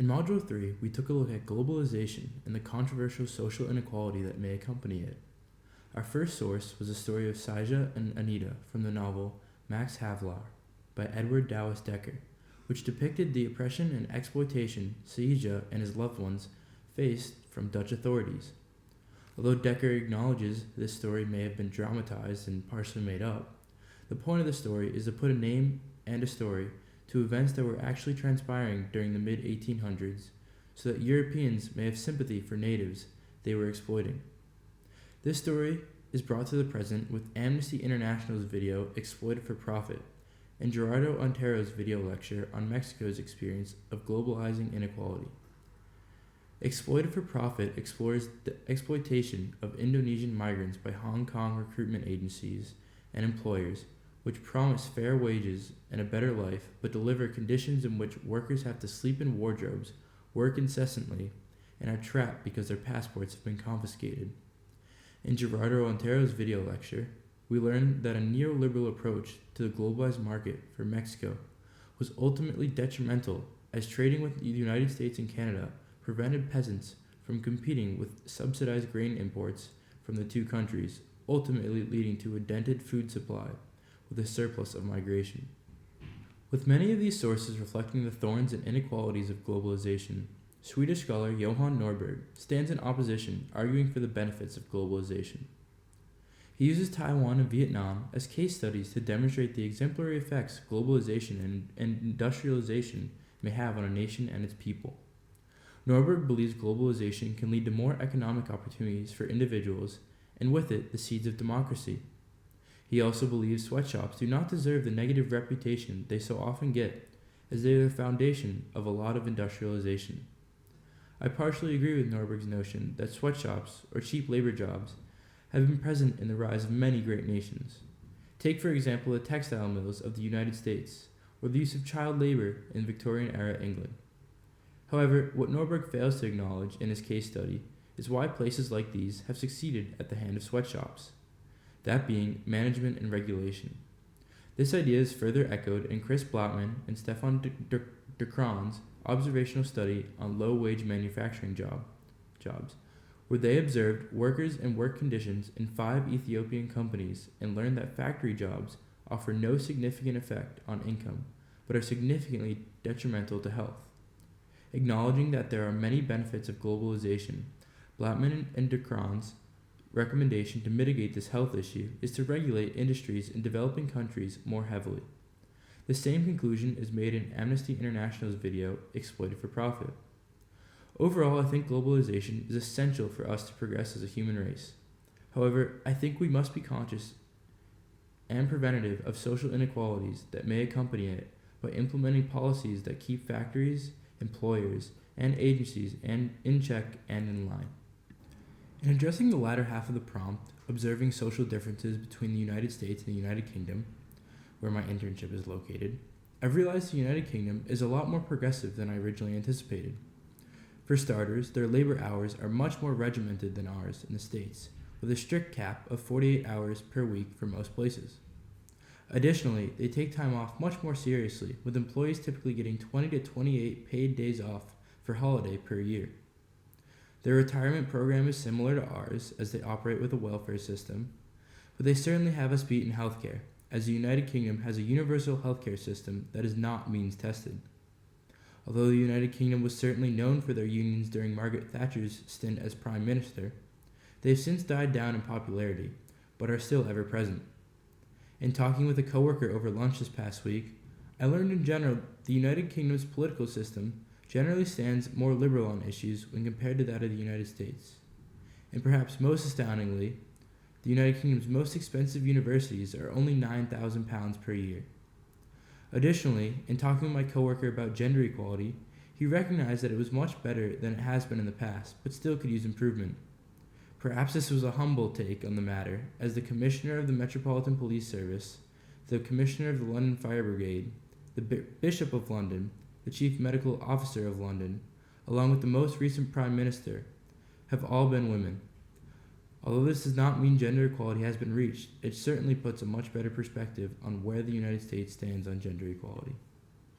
In Module 3, we took a look at globalization and the controversial social inequality that may accompany it. Our first source was the story of Saja and Anita from the novel Max Havelaar by Edward Dowis Dekker, which depicted the oppression and exploitation Saja and his loved ones faced from Dutch authorities. Although Dekker acknowledges this story may have been dramatized and partially made up, the point of the story is to put a name and a story to events that were actually transpiring during the mid-1800s so that Europeans may have sympathy for natives they were exploiting. This story is brought to the present with Amnesty International's video Exploited for Profit and Gerardo Ontero's video lecture on Mexico's experience of globalizing inequality. Exploited for Profit explores the exploitation of Indonesian migrants by Hong Kong recruitment agencies and employers which promise fair wages and a better life but deliver conditions in which workers have to sleep in wardrobes, work incessantly, and are trapped because their passports have been confiscated. In Gerardo Ontero's video lecture, we learned that a neoliberal approach to the globalized market for Mexico was ultimately detrimental as trading with the United States and Canada prevented peasants from competing with subsidized grain imports from the two countries, ultimately leading to a dented food supply with a surplus of migration. With many of these sources reflecting the thorns and inequalities of globalization, Swedish scholar Johan Norberg stands in opposition, arguing for the benefits of globalization. He uses Taiwan and Vietnam as case studies to demonstrate the exemplary effects globalization and industrialization may have on a nation and its people. Norberg believes globalization can lead to more economic opportunities for individuals and with it the seeds of democracy. He also believes sweatshops do not deserve the negative reputation they so often get, as they are the foundation of a lot of industrialization. I partially agree with Norberg's notion that sweatshops, or cheap labor jobs, have been present in the rise of many great nations. Take for example the textile mills of the United States, or the use of child labor in Victorian-era England. However, what Norberg fails to acknowledge in his case study is why places like these have succeeded at the hand of sweatshops, that being management and regulation. This idea is further echoed in Chris Blattman and Stefan de Kraan's observational study on low-wage manufacturing jobs, where they observed workers and work conditions in 5 Ethiopian companies and learned that factory jobs offer no significant effect on income, but are significantly detrimental to health. Acknowledging that there are many benefits of globalization, Blattman and de Kraan's recommendation to mitigate this health issue is to regulate industries in developing countries more heavily. The same conclusion is made in Amnesty International's video Exploited for Profit. Overall, I think globalization is essential for us to progress as a human race. However, I think we must be conscious and preventative of social inequalities that may accompany it by implementing policies that keep factories, employers, and agencies in check and in line. In addressing the latter half of the prompt, observing social differences between the United States and the United Kingdom, where my internship is located, I've realized the United Kingdom is a lot more progressive than I originally anticipated. For starters, their labor hours are much more regimented than ours in the States, with a strict cap of 48 hours per week for most places. Additionally, they take time off much more seriously, with employees typically getting 20 to 28 paid days off for holiday per year. Their retirement program is similar to ours, as they operate with a welfare system, but they certainly have us beat in healthcare, as the United Kingdom has a universal healthcare system that is not means tested. Although the United Kingdom was certainly known for their unions during Margaret Thatcher's stint as Prime Minister, they have since died down in popularity, but are still ever present. In talking with a coworker over lunch this past week, I learned in general the United Kingdom's political system generally stands more liberal on issues when compared to that of the United States. And perhaps most astoundingly, the United Kingdom's most expensive universities are only £9,000 per year. Additionally, in talking with my coworker about gender equality, he recognized that it was much better than it has been in the past, but still could use improvement. Perhaps this was a humble take on the matter, as the Commissioner of the Metropolitan Police Service, the Commissioner of the London Fire Brigade, the Bishop of London, the Chief Medical Officer of London, along with the most recent Prime Minister, have all been women. Although this does not mean gender equality has been reached, it certainly puts a much better perspective on where the United States stands on gender equality.